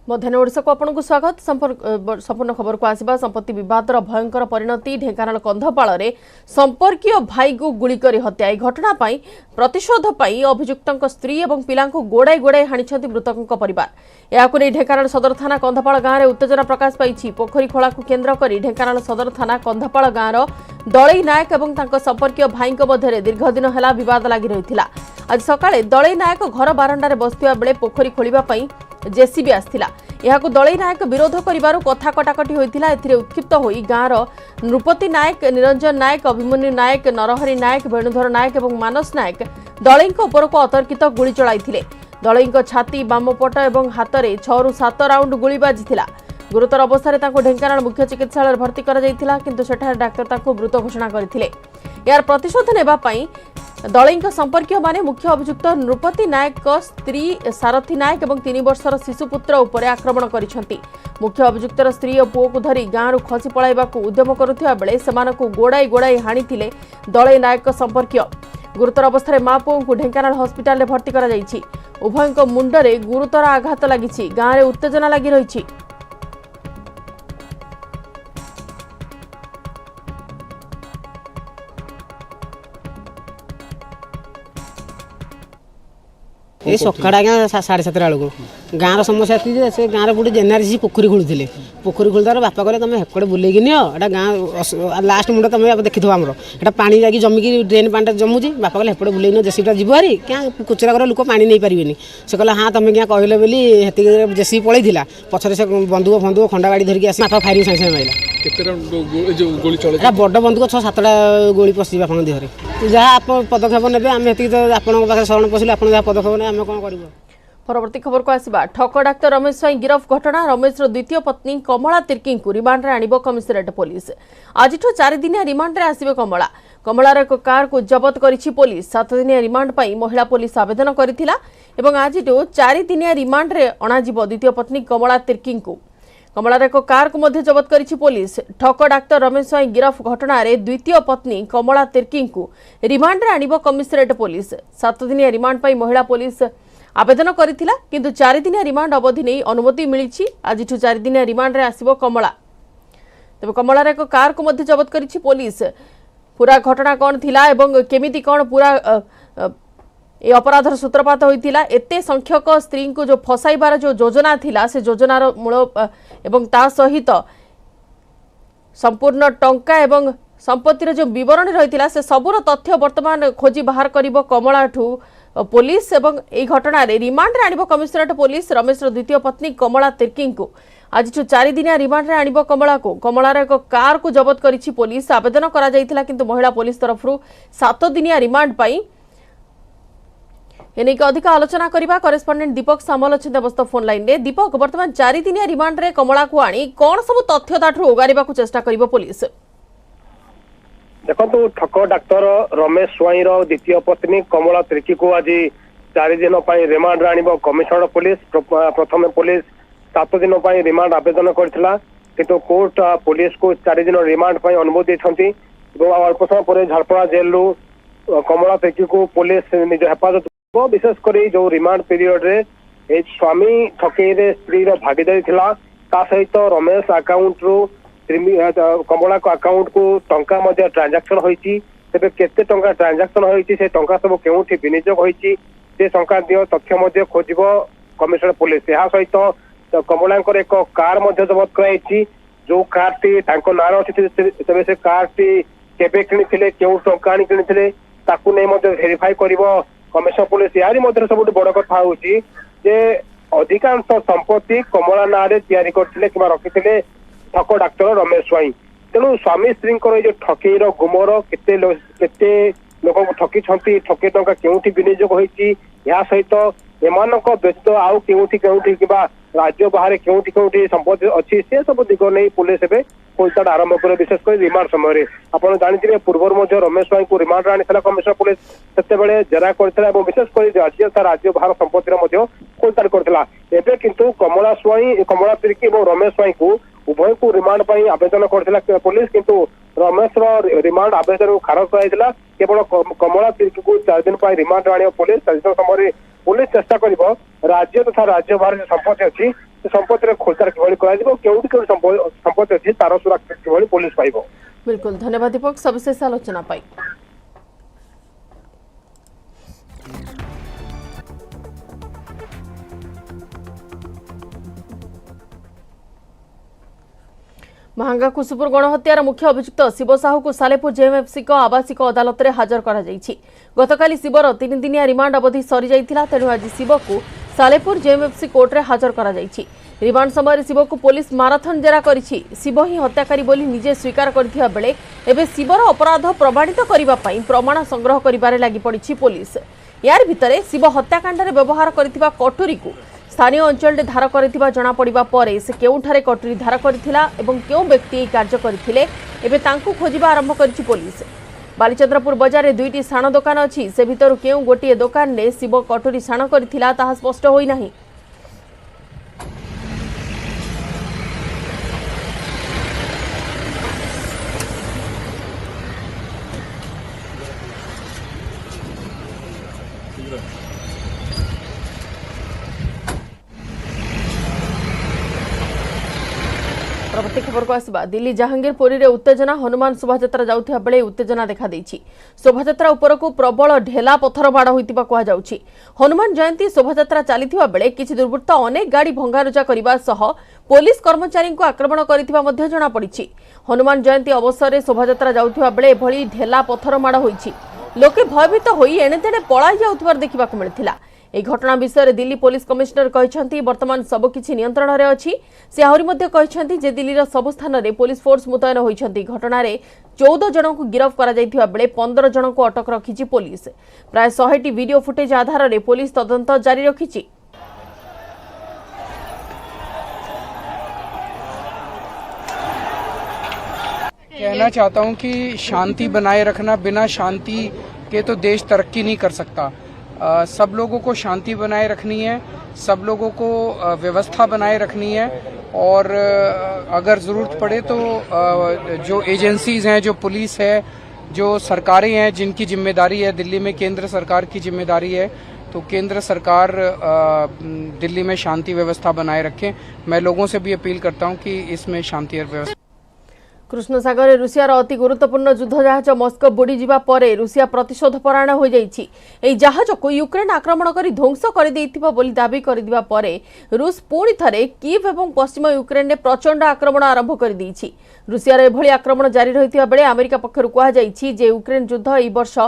मध्याह्न ओडिशा को आपन को स्वागत। संपूर्ण खबर को आसवा संपत्ति विवादर भयंकर परिणति ढेंकानाल कंधपाल संपर्कीय भाई को गुली कर हत्या। घटना प्रतिशोध अभियुक्त स्त्री और पिला गोड़ाई गोड़ाई हाणी मृतकों परिवार। यह ढेंकानाल सदर थाना कंधपाल गाँव में उत्तेजना प्रकाश पाई। पोखरी खोला को केन्द्र कर ढेंकानाल सदर थाना कंधपाल गाँव दलई नायक और संपर्कीय भाई मध्य दीर्घ दिन है बद लगी रही। आज सकाळे दलई नायक घर बारंडार बसुवा बेले पोखरी खोलिबा जेसीबी आसथिला। यहाकु दलई नायक विरोध करिबारु कथा कटाकटी होइथिला। एथिरे उत्क्षिप्त होई गाँर नृपति नायक, निरंजन नायक, अभिमन्यु नायक, नरहरि नायक, वेणुधर नायक और मानस नायक दलईक उपरको अतर्कित गुली चलाइथिले। दलईक छाती, बामपट और हाथ में 6 ରୁ 7 राउंड गुली बाजिथिला। गुरुतर अवस्था ढेंकानाल मुख्य चिकित्सालय भर्ती करा किंतु सेठारे डाक्तर ताको मृत घोषणा करथिले। यार प्रतिशोध नेबा पई दलईक संपर्कीय माने मुख्य अभियुक्त नृपति नायक स्त्री सारथी नायक और 3 वर्षर शिशुपुत्र उपर आक्रमण करिसेंती। मुख्य अभियुक्तर स्त्री और पुओ को धरी गाँव खसी पलाइबाकू उद्यम करुथिबा बेले सेमानकू गोड़ाई गोड़ाई हाणीथिले दलई नायक संपर्कीय। गुरुतर अवस्था मां पुओ को ढेंकानाल हस्पिटाल में भर्ती करा जायछि। उभयक मुंडरे गुरुतर आघात लागिछि। गाँव में उत्तेजना लगी रही। ये सकाळ आज्ञा 7:30 बेलू गाँव समस्या थी से गाँव गोटे जेनआरसी पोखरी खोलुले। पोखरी खोलदार बापा कहले तुम हेकड़े बुलेगी नियो एटा गाँ लास्ट मुंड तुम देखिथ आमर एटा पानी जाकि जमिकी ड्रेन पानी जमुची। बापा कहले हेपड़े बुलेगी नियो जेसीबीटा जीव हारी क्या कुचरा कर लोक पानी नहीं पारे। से कहले हाँ तुम क्या कहले बोली हेतिक जेसीबी पलैला पछरे से बंदूक फंदूक खंडा गाड़ी धरिक आसी बापा फायरिंग साଙ୍ଗे साଙ୍ଗे मारा बड़ बंदूक 6-7टा गोली पशि बापा देहरे। जहाँ आप पदक्षेप ने आम आप शरण पशिलु आप जहाँ पदक्षेप ने आम कौन कर। परवर्ती खबर को आसवा ठक डाक्तर रमेश स्वाई गिरफ घटना। रमेश द्वितीय पत्नी कमला तिर्की को रिमांड रे आनिबो कमिशनरेट पुलिस। आज 4 दिनिया रिमांड रे आसिबे कमला। कमलार एक कार को जबत करिछि पुलिस। 7 दिनिया रिमांड पाई महिला पुलिस आवेदन करिथिला एवं आज 4 दिनिया रिमांड रे अणाजिबो द्वितीय पत्नी कमला तिर्की को। कमलार एक कार को मध्य जबत करिछि पुलिस। ठक डाक्तर रमेश स्वाई गिरफ घटना रे द्वितीय पत्नी कमला तिर्की को रिमांड रे आनिबो कमिशनरेट पुलिस। 7 दिनिया रिमांड पाई महिला पुलिस आवेदन करिथिला किंतु 4 दिनिया रिमांड अवधि नहीं अनुमति मिली। आज 4 दिनिया रिमांड रे आसिबो कमला। तबे कमलार एक कार को मध्य जबत करिछि पुलिस। पूरा घटना कौन थिला एवं केमिति कौन पूरा ए अपराधर सूत्रपात होइतिला। एते संख्यक स्त्री को जो फसाइबार जो योजना थिला से योजनार मूल एवं ता सहित संपूर्ण टंका एवं संपत्तिर जो विवरण रही से सबूर तथ्य वर्तमान खोजी बाहर करिबो कमला ठू पुलिस। एवं ए घटना रे रिमांड रे आनिबो कमिशनरेट पुलिस। रमेश द्वितीय पत्नी कमला तिर्की को आज 4 दिनिया रिमांड रे आनिबो कमला को। कमलार एक कार को जबत करिछि पुलिस। आवेदन करा जायतिला किंतु महिला पुलिस तरफ 7 दिनिया रिमांड पाई। एने अधिक आलोचना करबा करेस्पोंडेंट दीपक सामल अच्छे अवस्थ फोन लाइन रे। दीपक वर्तमान 4 दिनिया रिमांड रे कमला को आनी कौन सब तथ्य ताठू उगारिबा को चेष्टा करिबो पुलिस। देखो ठक डाक्तर रमेश स्वाई द्वितीय पत्नी कमला तिर्की को आज 4 दिन रिमांड आनिबो कमिशनर पुलिस। प्रथम पुलिस 7 दिन रिमांड आवेदन करथिला किंतु कोर्ट पुलिस को 4 दिन रिमांड अनुमति देछंती। अल्प समय पर झारपड़ा जेल कमला तिर्की को पुलिस निज हेफाजत विशेषकर जो रिमांड पीरियड रे स्वामी ठकई रे स्त्री भागीदारी थिला ता सहित रमेश अकाउंट रू कमला को अकाउंट को टंका मध्य ट्रांजैक्शन होईची। तेबे केते टंका ट्रांजैक्शन होईची से टंका सब केउठी विनियोग होईची से संक्रांतीय तथ्य मध्य खोजिबो कमिशनर पुलिस। या सहित कमलांकर एक कार मध्य जबत कराईची जो कार टी तांको नार अछि तेबे से कार टी केबे किनिथिले केउ टंका आनी किनिथिले ताकू नै मध्य वेरीफाई करिवो कमिशनर पुलिस। यारी मध्य सब बड़ कथा होची जे अधिकांश संपत्ति कमला नारे तैयारी करथिले किबा रखिथिले ठक डाक्तर रमेश स्वाई। तेणु स्वामी स्त्री जो ठकई गुमर केते लोक ठकी ठके टंका केउठी विनियोग होईची या सहित एमानक व्यस्त आउ केउठी केउठी किबा राज्य बाहर केउठी केउठी संपत्ति अच्छी से सब दिग नहीं पुलिस एबे खोजताड़ आरंभ करे। विशेषकर रिमांड समय आपन जानिथिबे पूर्वर मध्य रमेश स्वाई को रिमांड आनिथिला कमिशनर पुलिस सेते बेले जेरा करथिला एवं विशेषकर राज्य बाहर संपत्तिर मध्य खोजताड़ करथिला। एबे किंतु कमला तिर्की और रमेश स्वाई को उभय को रिमांड पर आवेदन करथिला पुलिस किंतु रमेश रिमांड आवेदन खारज कराइथिला। केवल कमला तिर्की को 4 दिन पर रिमांड आनियो पुलिस। समय पुलिस चेष्टा करिबो राज्य तथा राज्य बाहर जो संपत्ति अच्छी संपत्ति खोलतार किभଳି कराଯିବ केउठी संपत्ति अछि तार सुरक्षा किभଳି पुलिस पाइबो। बिल्कुल धन्यवाद दीपक सविशेष आलोचना पाई। महांगा कुसुपुर गणहत्यार मुख्य अभियुक्त शिव साहू को सालेपुर जेएमएफसी आवासिक अदालत में हाजर करा जायछि। गतकाली शिवर 3 दिनिया रिमांड अवधि सरी जाइथिला, तेणु आज शिव को सालेपुर जेएमएफसी कोर्ट रे हाजर करा जायछि। रिमांड समय शिव को पुलिस माराथन जेरा करिछि। शिव ही हत्याकारी बोली निजे स्वीकार करथिया बेले एबे शिवर अपराध प्रमाणित करिबा पई प्रमाण संग्रह करिबारे लागि पड़िछि पुलिस। यार भितरे शिव हत्याकांड रे व्यवहार करथिबा कटोरी को स्थानीय अंचल में धार कर जना पड़ा पर से केउठारे कटुरी धार करथिला एवं केउ व्यक्ति এই कार्य करथिले एबे तांकु खोजिबा आरंभ करिछि पुलिस। बालीचंद्रपुर बजार में 2टी साण दुकान अछि, से भितर केउ गोटे दुकान ने शिव कटुरी साण करथिला ताहा स्पष्ट होई नाही। परवर्ती खबर को आसवा दिल्ली जहांगीरपुरी रे उत्तेजना हनुमान शोभायात्रा जाउथिबा बेले उत्तेजना देखा देछि। शोभायात्रा उपर को प्रबल ढेला पत्थर माड़ होइतिबा कहा जाउछि। हनुमान जयंती शोभायात्रा चलीथिबा बेले किछि दुर्बृत्त अनेक गाड़ी भंगारुजा करिबा सह पुलिस कर्मचारी को आक्रमण करिथिबा मध्ये जणा पड़िछि। हनुमान जयंती अवसर में शोभायात्रा जाउथिबा बेले एभली ढेला पत्थर माड़ होइछि। लोके भयभीत होई एणे तेणे पळाई जाउथिबार देखिबाकू मिलिथिला। এই ঘটনা বিষয়ে দিল্লী পুলিশ কমিশনর କହିଛନ୍ତି বর্তমান সবকিছি নিয়ন্ত্রণରେ ଅଛି। ସେ ଆହୁରି ମଧ୍ୟ କହିଛନ୍ତି ଯେ ଦିଲ୍ଲୀର ସବୁ ସ୍ଥାନରେ ପୁଲିସ ଫୋର୍ସ ମୁତୟନ ହୋଇଛନ୍ତି। ଘଟଣାରେ 14 ଜଣଙ୍କୁ ଗିରଫ କରାଯାଇଥିବା ବେଳେ 15 ଜଣଙ୍କୁ ଅଟକ ରଖିଛି ପୁଲିସ। ପ୍ରାୟ 100ଟି ଭିଡିଓ ଫୁଟେଜ ଆଧାରରେ ପୁଲିସ ତଦନ୍ତ ଜାରି ରଖିଛି। कहना चाहता हूं कि शांति बनाए रखना, बिना शांति के तो देश तरक्की नहीं कर सकता। सब लोगों को शांति बनाए रखनी है, सब लोगों को व्यवस्था बनाए रखनी है और अगर ज़रूरत पड़े तो जो एजेंसीज हैं, जो पुलिस है, जो सरकारें हैं जिनकी जिम्मेदारी है, दिल्ली में केंद्र सरकार की जिम्मेदारी है, तो केंद्र सरकार दिल्ली में शांति व्यवस्था बनाए रखें। मैं लोगों से भी अपील करता हूं कि इसमें शांति और व्यवस्था। कृष्ण सागर में रूसियार अति गुरुत्वपूर्ण युद्ध जहाज मस्को बुड़ी जिबा परे रूसिया प्रतिशोध परायण हो जाइछि। एई जहाज को यूक्रेन आक्रमण करी ध्वंस कर देइथिबा बोली दाबी कर दिबा परे रूस पुणी थरे कीव एवं पश्चिम यूक्रेन ने प्रचंड आक्रमण आरंभ कर देइछि। रूसियार एभली आक्रमण जारी रहिथिबा बेले अमेरिका पक्षरु कहा जाइछि जे यूक्रेन युद्ध एई वर्ष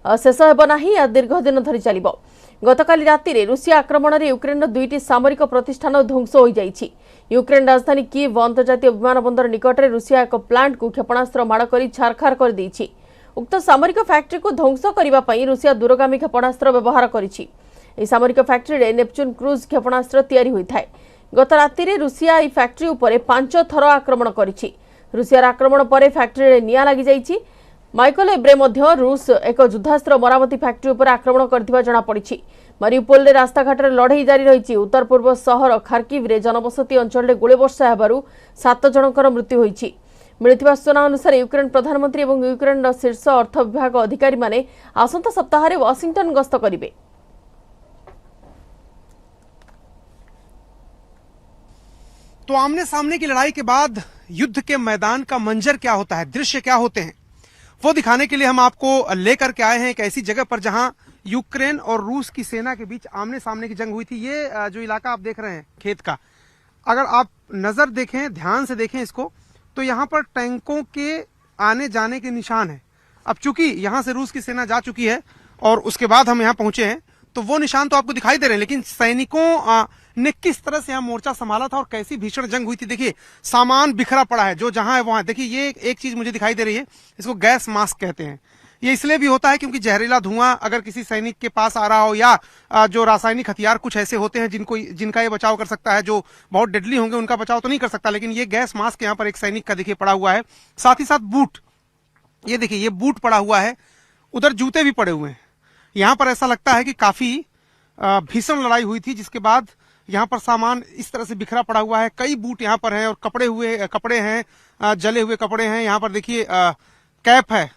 शेष हेबो नाही या दीर्घ दिन धरि चलिबो। गतकाली राति रे रूसिया आक्रमण रे यूक्रेन 2टी सामरिक प्रतिष्ठान ध्वंस हो जाइछि। यूक्रेन राजधानी कीव अंतर्जातीय विमानबंदर निकट में रूसिया एक प्लांट को क्षेपणास्त्र माड़ कर छारखार कर देइछि। उक्त सामरिक फैक्ट्री को ध्वंस करबा पई रूसिया दूरगामी क्षेपणास्त्र व्यवहार करिछि। एई सामरिक फैक्ट्री रे नेपच्यून क्रूज क्षेपणास्त्र तैयारी होइथाय। गत राति रे रूसिया एई फैक्ट्री उपरे 5 थर आक्रमण करिछि। रूसियार आक्रमण परे फैक्ट्री रे निया लागि जाइछि। माइकल एब्रे मध्य रूस एक युद्धास्त्र मरामती फैक्ट्री उपर आक्रमण करथिबा जणा पड़िछि। मारिउपोल रे रास्ताघाट रे लड़ाई जारी रहिछि। उत्तर पूर्व शहर खार्किव रे जनबसती अंचल रे गोली वर्षा हेबारु 7 जनकर मृत्यु होइछि। मिलिथिबा सूचना अनुसार यूक्रेन प्रधानमंत्री एवं यूक्रेन शीर्ष अर्थ विभाग अधिकारी माने आसंता सप्ताह रे वाशिंगटन गस्त करिवे। तो आमने सामने की लड़ाई के बाद युद्ध के मैदान का मंजर क्या होता है, दृश्य क्या होते हैं, वो दिखाने के लिए हम आपको लेकर के आए हैं एक ऐसी जगह पर जहां यूक्रेन और रूस की सेना के बीच आमने सामने की जंग हुई थी। ये जो इलाका आप देख रहे हैं खेत का, अगर आप नजर देखें, ध्यान से देखें इसको, तो यहाँ पर टैंकों के आने जाने के निशान है। अब चूंकि यहाँ से रूस की सेना जा चुकी है और उसके बाद हम यहाँ पहुंचे हैं, तो वो निशान तो आपको दिखाई दे रहे हैं, लेकिन सैनिकों ने किस तरह से यहाँ मोर्चा संभाला था और कैसी भीषण जंग हुई थी। देखिए सामान बिखरा पड़ा है, जो जहां है वहां। देखिए ये एक चीज मुझे दिखाई दे रही है, इसको गैस मास्क कहते हैं। ये इसलिए भी होता है क्योंकि जहरीला धुआं अगर किसी सैनिक के पास आ रहा हो या जो रासायनिक हथियार कुछ ऐसे होते हैं जिनका ये बचाव कर सकता है, जो बहुत डेडली होंगे उनका बचाव तो नहीं कर सकता, लेकिन ये गैस मास्क यहाँ पर एक सैनिक का देखिए पड़ा हुआ है। साथ ही साथ बूट, ये देखिए ये बूट पड़ा हुआ है, उधर जूते भी पड़े हुए हैं। यहाँ पर ऐसा लगता है कि काफी भीषण लड़ाई हुई थी, जिसके बाद यहाँ पर सामान इस तरह से बिखरा पड़ा हुआ है। कई बूट यहाँ पर हैं और कपड़े हैं, जले हुए कपड़े हैं। यहाँ पर देखिए कैप है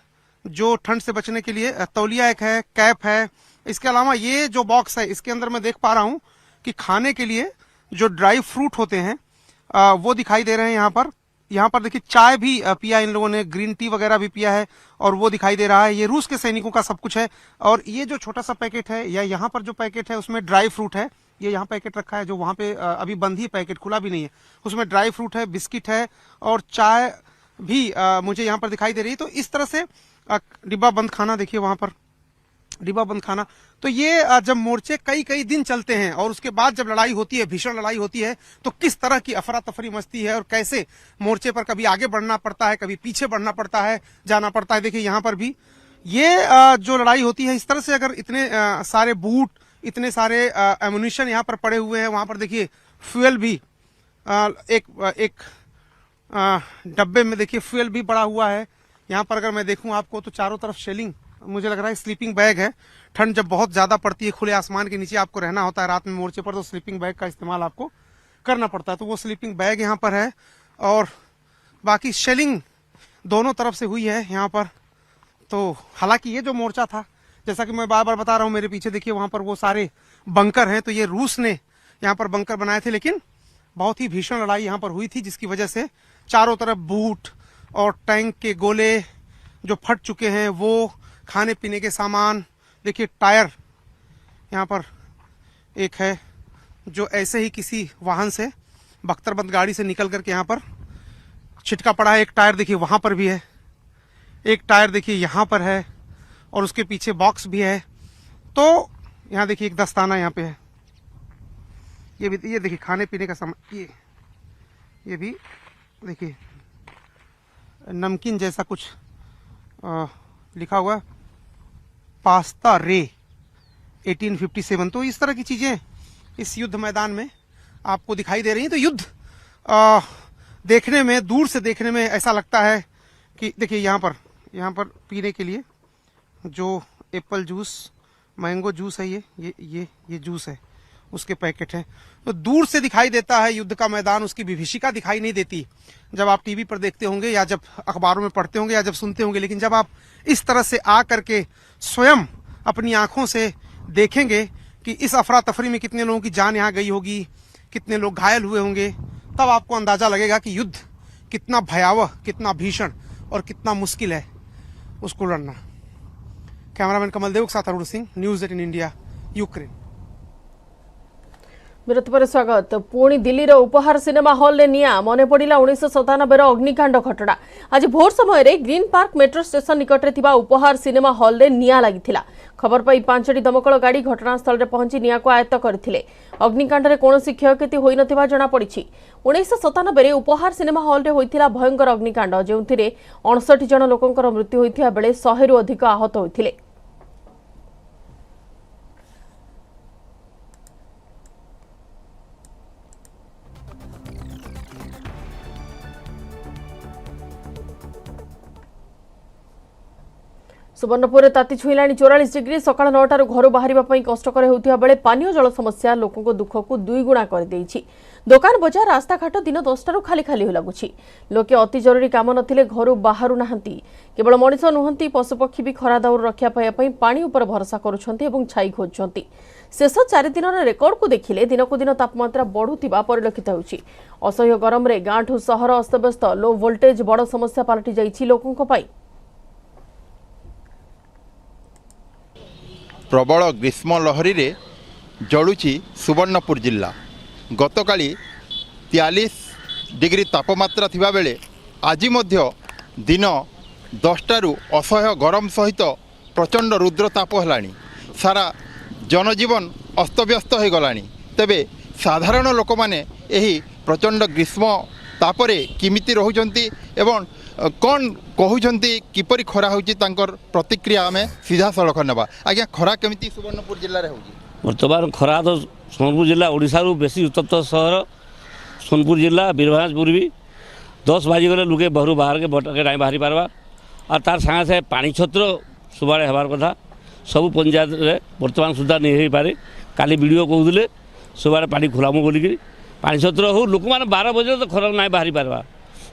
जो ठंड से बचने के लिए, तौलिया एक है, कैप है। इसके अलावा ये जो बॉक्स है इसके अंदर मैं देख पा रहा हूँ कि खाने के लिए जो ड्राई फ्रूट होते हैं वो दिखाई दे रहे हैं यहाँ पर देखिए चाय भी पिया इन लोगों ने, ग्रीन टी वगैरह भी पिया है और वो दिखाई दे रहा है। ये रूस के सैनिकों का सब कुछ है। और ये जो छोटा सा पैकेट है या यहाँ पर जो पैकेट है उसमें ड्राई फ्रूट है। ये यहाँ पैकेट रखा है जो वहाँ पे अभी बंद ही पैकेट, खुला भी नहीं है, उसमें ड्राई फ्रूट है, बिस्किट है और चाय भी मुझे यहाँ पर दिखाई दे रही है। तो इस तरह से डिब्बा बंद खाना, देखिए वहाँ पर डिब्बा बंद खाना। तो ये जब मोर्चे कई कई दिन चलते हैं और उसके बाद जब लड़ाई होती है, भीषण लड़ाई होती है, तो किस तरह की अफरा तफरी मचती है और कैसे मोर्चे पर कभी आगे बढ़ना पड़ता है, कभी पीछे बढ़ना पड़ता है, जाना पड़ता है। देखिए यहाँ पर भी ये जो लड़ाई होती है, इस तरह से अगर इतने सारे बूट, इतने सारे एमुनिशन यहाँ पर पड़े हुए हैं, वहाँ पर देखिए फ्यूल भी एक डब्बे में देखिए फ्यूल भी पड़ा हुआ है। यहाँ पर अगर मैं देखूं आपको तो चारों तरफ शेलिंग, मुझे लग रहा है स्लीपिंग बैग है। ठंड जब बहुत ज्यादा पड़ती है, खुले आसमान के नीचे आपको रहना होता है रात में मोर्चे पर, तो स्लीपिंग बैग का इस्तेमाल आपको करना पड़ता है। तो वो स्लीपिंग बैग यहाँ पर है और बाकी शेलिंग दोनों तरफ से हुई है यहाँ पर। तो हालांकि ये जो मोर्चा था, जैसा कि मैं बार बार बता रहा हूँ, मेरे पीछे देखिए वहां पर वो सारे बंकर हैं, तो ये रूस ने यहाँ पर बंकर बनाए थे। लेकिन बहुत ही भीषण लड़ाई यहाँ पर हुई थी, जिसकी वजह से चारों तरफ बूट और टैंक के गोले जो फट चुके हैं, वो खाने पीने के सामान, देखिए टायर यहाँ पर एक है जो ऐसे ही किसी वाहन से, बख्तरबंद गाड़ी से निकल करके यहाँ पर छिटका पड़ा है। एक टायर देखिए वहां पर भी है, एक टायर देखिए यहाँ पर है और उसके पीछे बॉक्स भी है। तो यहाँ देखिए एक दस्ताना यहाँ पे है, ये भी, ये देखिए खाने पीने का सामान, ये भी देखिए नमकीन जैसा कुछ लिखा हुआ है, पास्ता रे 1857। तो इस तरह की चीजें इस युद्ध मैदान में आपको दिखाई दे रही हैं। तो युद्ध देखने में, दूर से देखने में ऐसा लगता है कि देखिए यहाँ पर पीने के लिए जो एप्पल जूस, मैंगो जूस है, ये जूस है, उसके पैकेट हैं। तो दूर से दिखाई देता है युद्ध का मैदान, उसकी विभीषिका दिखाई नहीं देती जब आप टीवी पर देखते होंगे या जब अखबारों में पढ़ते होंगे या जब सुनते होंगे। लेकिन जब आप इस तरह से आ करके स्वयं अपनी आंखों से देखेंगे कि इस अफरा तफरी में कितने लोगों की जान यहाँ गई होगी, कितने लोग घायल हुए होंगे, तब आपको अंदाजा लगेगा कि युद्ध कितना भयावह, कितना भीषण और कितना मुश्किल है उसको लड़ना। कैमरामैन कमल देव के साथ Arun Singh, news 18 India, Ukraine. विरति पर स्वागत। पुणी दिल्ली उपहार सिनेमा हॉल में निया मन पड़ा 1997 अग्निकांड घटना। आज भोर समय ग्रीन पार्क मेट्रो स्टेशन निकट में उपहार सिनेमा हॉल में निया लगी। खबर पाई 5टी दमकल गाड़ी घटनास्थल में पहुंची निया को आयत्त करथिले। अग्निकांड में कौन क्षयक्षति होई नथिबा जणा पड़िछि। 1997 उपहार सिनेमा हॉल में होइथिला भयंकर अग्निकांड, जेउथिरे 59 जन लोकंकर मृत्यु होइथिया बेले 100 रु अधिक आहत होइथिले। सुवर्णपुर ताती छुईला 44 डिग्री। सकाळ 9टार घर बाहर कष्टकर होता बेले पानीय जल समस्या लोकों दुख को दुईगुणा कर देइछि। दुकान बजार रास्ताघाट दिन 10टारू खाली खाली लगुच। लोके अति जरूरी काम नथिले घर बाहरु नाहंती। केवल मनिष नुहंती, पशुपक्षी भी खरा दाउर रक्षा पाइबा पानी उपर भरोसा करुछंती एवं छाई खोजुछंती। शेष 4 दिनर रेकर्ड को देखिले दिन को दिन तापमात्रा बढ़ुथिबा परिलक्षित होउछि। असह्य गरम रे गांठू सहर अस्तव्यस्त, लो वोल्टेज बड़ समस्या पलटि जाइछि लोकंको पाई। प्रबल ग्रीष्म लहरी रे जलुची सुवर्णपुर जिला। गतकाली 43 डिग्री तापमात्रा थिबा बेले आज मध्य दिन 10टारू असह्य गरम सहित प्रचंड रुद्रताप हेलाणी। सारा जनजीवन अस्तव्यस्त हो गलानी। तेबे साधारण लोक माने एही प्रचंड ग्रीष्म तापरे किमिति रहुचंती एवं कौन कहउचंती, किपरि खरा होची, तांकर प्रतिक्रिया आमे सीधा सड़क नेबा। आज्ञा खरा केमिति सुवर्णपुर जिल्ला रे होची? वर्तमान खरा तो सोनपुर जिला ओडिशा रु बेसी उत्तप्त सहर सोनपुर जिला। बीरभाजपुर भी 10 बाजी गले लुके बहरु बाहर के बटके नहीं बाहरी पारबा। और तार संगे से पानी छत्र सुबाड़े हबार कथा सब पंचायत रे वर्तमान सुधा नहीं हो पारे। काली वीडियो कहूले सुबाड़े पानी खोलामु बोलिकी पानी छत्र हो लोक मैंने 12 बजे तो खरा नहीं बाहरी पारबा।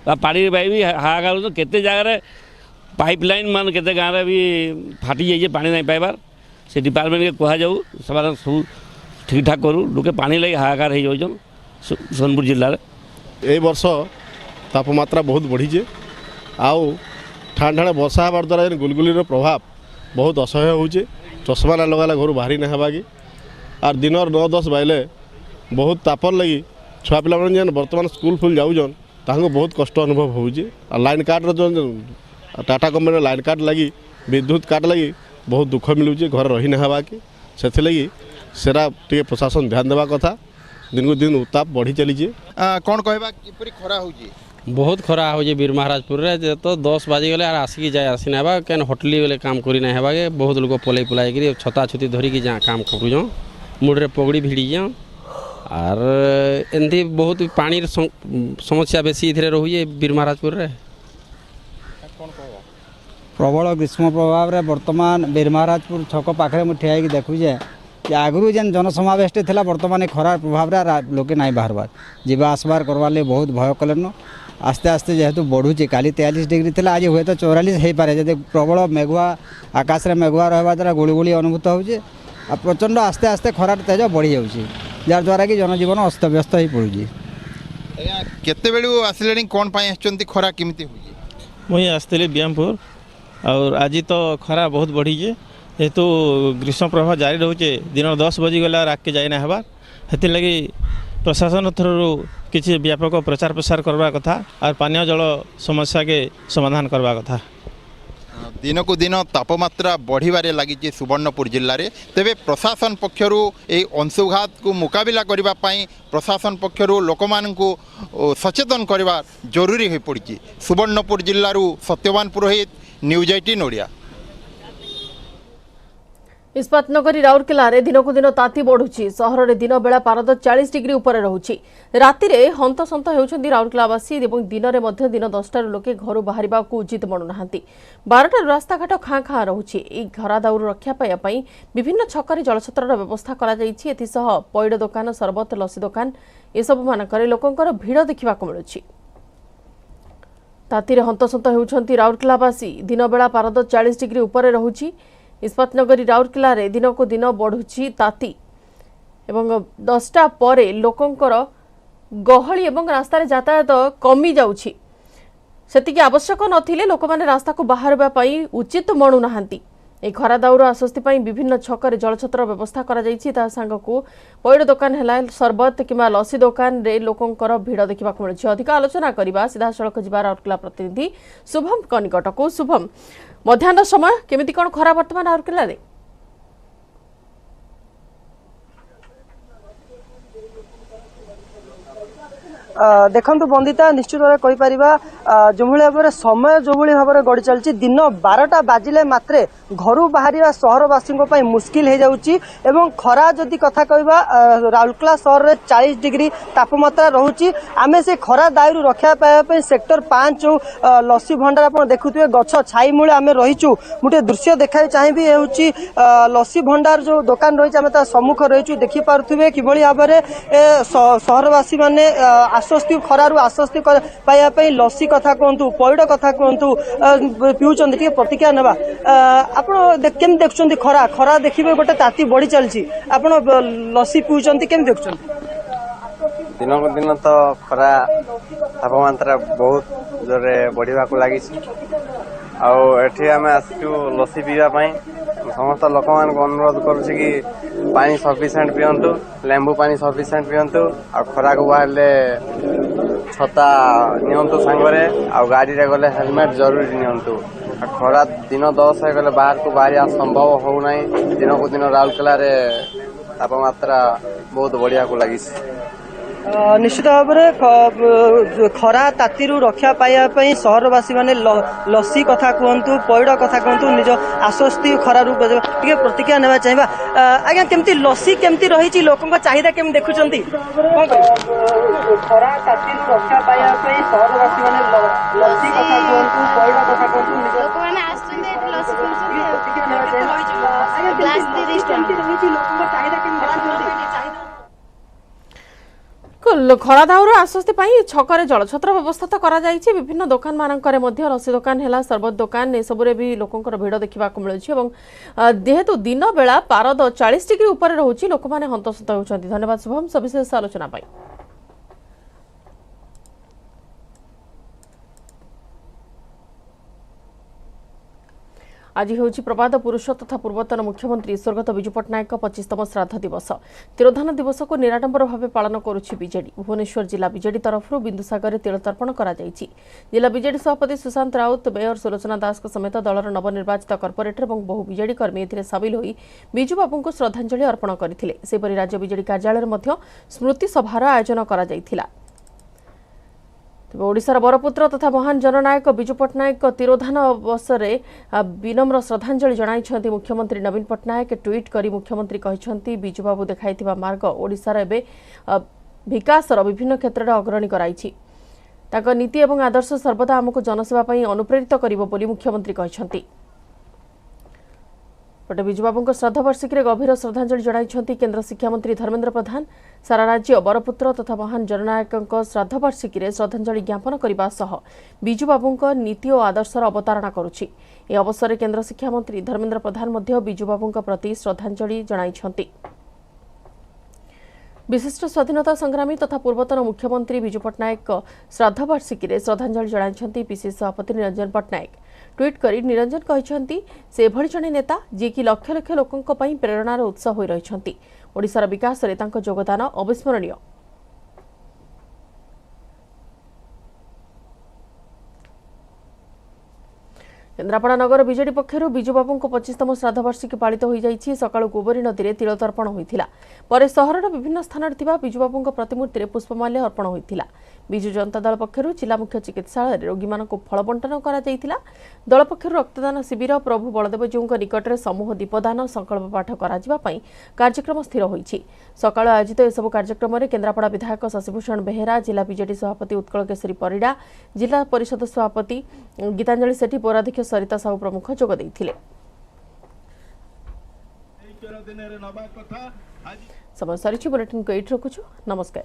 पानी भी हाहाकार तो केते जगह पाइपलाइन मान केते गाँव भी फाटी जाइए, पानी नहीं पाइबार। से डिपार्टमेंट के कह जाऊ सब ठीक ठाक करूँ। लोके पानी लगे हाहाकार हो जाऊन। सोनपुर जिले में। ए वर्ष तापमात्रा बहुत बढ़ीचे आउ ठाण ठाण वर्षा हबार द्वारा गुलगुलीर प्रभाव बहुत असह्य होचे। चश्मा ना लगाला घर बाहरी ना हवा कि आर दिन 9-10 बाइले बहुत तापर लगी छुआ पिला जेन बर्तमान स्कूल फुल जाऊन ताको बहुत कष्ट अनुभव होचे। लाइन काट जो टाटा कंपनी लाइन काट लगी विद्युत काट लगी बहुत दुख मिलूचे घर रही ना हवा कि से लगी सेरा टे प्रशासन ध्यान देवा कथा। दिन को दिन उत्ताप बढ़ी चली कौन कहबा किपरि खरा होची? बहुत खरा हो बीर महाराजपुर रे तो 10 बाजी गले आर आसिकी जाए आसी ना हेबा केन होटली बेले काम करी ना हेबा के बहुत लोग पलई पुलाई करी छता छुती धरी की जा काम करू जो मुड़े पगड़ी भिड़ी जा आर एंती बहुत पानी समस्या बेसी इधरे रहुए बीर महाराजपुर रे। प्रबल ग्रीष्म प्रभाव रे वर्तमान बीर महाराजपुर छक पाखे मुझे ठिया देखुचे कि आगु जेन जनसमावेश था वर्तमान खरार प्रभाव रे लोके नहीं बाहर जीवा आसबार करवार लिए बहुत भय कलेन। आस्ते आस्ते जेहेतु बढ़ुचे काली 43 डिग्री थी आज हुए तो 44 हो पारे जब प्रबल मेघुआ आकाश में मेघुआ रहा द्वारा गुड़गुड़ी अनुभूत होचे आ प्रचंड आस्ते आस्ते खरार तेज बढ़ी जाऊँगी जार द्वारा कि जनजीवन अस्तव्यस्त हो पड़ुची। केते बेलू आसिलेनी कोन पाई आछंती खरा केमिति होई? मुई आसते ब्यामपुर और आज तो खरा बहुत बढ़ी जेहेतु ग्रीष्म प्रभाव जारी रोचे दिन 10 बजी गला रात के जाइना हेबार हेतिर लगी प्रशासन थ्रू किसी व्यापक प्रचार प्रसार करवा कथा और पानीय जल समस्या के समाधान करवा कथा। दिन को दिन तापमात्रा बढ़िबारे लगी सुवर्णपुर जिले में तेबे प्रशासन पक्षरु ए अंशुघात को मुकाबिला करबा पई प्रशासन पक्षरु लोकमाननकु सचेतन करबा जरूरी हो पड़ी। सुवर्णपुर जिल्लारू सत्यवान पुरोहित, न्यूज 18 ओडिया। इस्पात नगरी राउरकेला रे दिन को दिन ताती बढ़ुची। सहर रे दिन बेला पारद 40 डिग्री ऊपर रहुची। राति रे हंतसंत हेउछंती राउरकेलावासी एवं दिन रे मध्य दिन 10टार लोके घरु बाहरिबा को उचित मनु नाहंती। 12टार रास्ता घाट खाँ खाँ रहुची। ए घरा दाउर रक्षा पाया पई विभिन्न छकरे जलछत्रर व्यवस्था करा जाईछि। एथि सह पैड दुकान, सरबत, लसी दुकान ए सब मानकरे लोकंकर भीड़ देखिबा को मिलुछि। ताती रे हंतसंत हेउछंती राउरकेलावासी। दिन बेला पारद 40 डिग्री ऊपर रहुची। इस्पात नगरी राउरकेला रे दिन को दिन बढ़ुची ताती एवं 10टा परे लोकंकर गहली एवं रास्ता रे यातायात कमी जाउछि। सेतिकी आवश्यक नथिले लोक माने रास्ता को बाहरबा पई उचित मनु नाहंती। ए खरा दाउर आश्वस्ति पई विभिन्न छकरे जलछत्र व्यवस्था करा जाईछि। ता संग को पैड दुकान हेला सरबत किमा लसी दुकान रे लोकंकर भीड़ देखिबा को मिलछि। अधिक आलोचना करबा सीधा सड़क जिबा राउरकेला प्रतिनिधि शुभम कनिकट को। शुभम, मध्याह्न समय केमिति कोन खरा वर्तमान राउरकेला रे? देखु बंदिता निश्चित भाव कहीपर जो भाव में समय जो भाव में गड़ी चलती दिन 12टा बाजिले मात्रे घर बाहर सहरवासी मुस्किल हो जाऊँगी। खरा जदि कथा कहवा राउरकेला सहर में 40 डिग्री तापमात्रा रोचे। आम से खरा दायु रक्षा पाइबा सेक्टर 5 जो लसी भंडार आप देखुए गछ छाई मूले आम रहीचु। मुझे दृश्य देखा चाहिए हूँ लसी भंडार जो दुकान रही आम सम्मुख रहीचु। देखिपे कि भाव में सहरवासी मैंने आश्वस्ति खरारु आश्वस्ति पाइबा लसी कथा कहतु, पैड कथा कहतु पिउचंदी टिके प्रतिक्रिया नेबा। आपण केम देखुचंदी खरा खरा देखिबे गोटे ताती बढ़ी चलची आपण लसी पिउचंदी केम देखुचंदी? दिन को दिन तो खरा तापमात्रा बहुत जोरे बढ़िबा को लागी आउ एठी आमे आसचु लसी पीवा पई। समस्त लोक मान को अनुरोध करूछि कि पानी सफिशिएंट पियंतु, लेंबू पानी सफिशिएंट पियंतु आ खरा को बाहरले छता नियंतु संगरे आ गाड़ी रे गले हेलमेट जरूरी नियंतु। खरा दिन 10 हो गले बाहर को बाहरिया संभव हो नै। दिन को दिन राउरकेला रे तापमात्रा बहुत बढ़िया को लागी। निश्चित भाव में खरा ताती रक्षा पाइबा सहरवासी मैंने लसी कथा कहतु, पैड कथा कहतु निज आश्वस्ति खरार टे प्रतिक्रिया नेबा चाहिए। आज्ञा केमती लसी केमती रही लोकों चाहिदा केम देखुंत खरा ताती रक्षा पाइबा सहरवासी मैंने लसी कथा कहतु, पैड कथा कहतु खरा दाउर आश्वस्ति छकरे जलछत्र व्यवस्था तो करा जाइछि। विभिन्न दुकान मानकरे मध्य लसी दुकान हेला सरबत दुकान ए सबरे भी लोकंकर भीड़ देखिबा को मिलुछि। एवं जेहेतु दिन बेला पारद 40 डिग्री ऊपर रहुछि लोक माने हंतसंत होउछन्ति। धन्यवाद शुभम सविशेष आलोचना पाई। आज होउछि प्रबाद पुरुष तथा पूर्वतन मुख्यमंत्री स्वर्गत विजु पट्टनायक 25तम श्राद्ध दिवस। तिरोधान दिवस को निराडंबर भाव पालन करुछि बीजेडी। भुवनेश्वर जिला बीजेडी तरफ बिंदुसागर तिलतर्पण करा जायछि। जिला बीजेडी सभापति सुशांत राउत, मेयर सुलोचना दास समेत दलर नवनिर्वाचित कर्पोरेटर और बहु बीजेडी कर्मी एथिरे सामिल होई बिजु बाबू को श्रद्धांजलि अर्पण करथिले। सेपरि राज्य बीजेडी कार्यालय मध्य स्मृति सभार आयोजन करा जायथिला। ओडिशार बरपुत्र तथा महान जननायक बिजु पट्टनायक तिरोधान अवसर विनम्र श्रद्धांजलि जणाइछन्ति मुख्यमंत्री नवीन पट्टनायक। ट्वीट करी मुख्यमंत्री कहिछन्ति बिजु बाबू देखाइथिबा मार्ग ओडिशार एबे विकासर विभिन्न क्षेत्र में अग्रणी कराइछि। ताଙ୍କ नीति एवं आदर्श सर्वदा आमको जनसेवा पई अनुप्रेरित करिवो बोली मुख्यमंत्री कहिछन्ति। पटे बिजुबाबू श्राद्धवार्षिकी गभीर श्रद्धांजलि जणाइछन्ति केन्द्र शिक्षामंत्री धर्मेन्द्र प्रधान। सारा राज्य बरपुत्र तथा महान जननायक श्राद्धवार्षिकी श्रद्धांजलि ज्ञापन करने सह बिजुबाबू नीति और आदर्शर अवतारणा करुछि। ए अवसर में केन्द्र शिक्षामंत्री धर्मेन्द्र प्रधान मध्य बिजुबाबू प्रति श्रद्धांजलि जणाइछन्ति। विशिष्ट स्वाधीनता संग्रामी तथा पूर्वतन मुख्यमंत्री बिजु पट्टनायक श्राद्धवार्षिकी श्रद्धांजलि जणाइछन्ति पीसीसी सभापति निरंजन पट्टनायक। ट्वीट करी निरंजन कहिछन्ति से एभଳି जणे नेता जे कि लक्ष लक्ष लोकंक पई प्रेरणार उत्स होई रहिछन्ति। ओडिशार विकास रे तांको योगदान अविस्मरणीय। केन्द्रापड़ा नगर बीजेडी पक्षर बिजुबाबू 25तम श्राद्धवार्षिकी पालित हो जाइछि। सकाळु गोबरी नदी में तिलतर्पण होइथिला। परे सहरर विभिन्न स्थान में बिजुबाबू प्रतिमूर्ति में पुष्पमाल्य अर्पण होइथिला। बिजु जनता दल पक्षर जिला मुख्य चिकित्सालय रोगी मानक फल बंटन करा जाइथिला। दल पक्षर रक्तदान शिविर, प्रभु बलदेवजीऊ निकट में समूह दीपदान, संकल्प पाठ करा जिबा पई कार्यक्रम स्थिर होइछि। सकाळु आयोजित एसबु कार्यक्रम में केन्द्रापड़ा विधायक शशिभूषण बेहेरा, जिला बीजेडी सभापति उत्कल केशरी परिडा, जिला परिषद सभापति गीतांजलि सेठी, पौराध्यक्ष सरिता साहू प्रमुख जोग देइथिले। समय सरी बुलेटिन को एट रखुछु। नमस्कार।